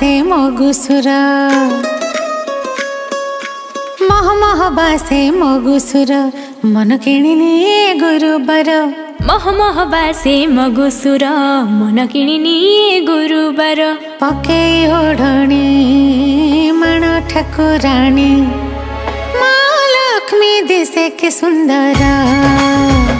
बासे मगुसुर मह मह बासे मगुसुर मन किणिनी गुरुबर मह मह बासे मगुसुर मन किणिनी गुरुबर पकेई ओढ़णी मण ठाकुराणी माँ लक्ष्मी दिसे के सुंदर।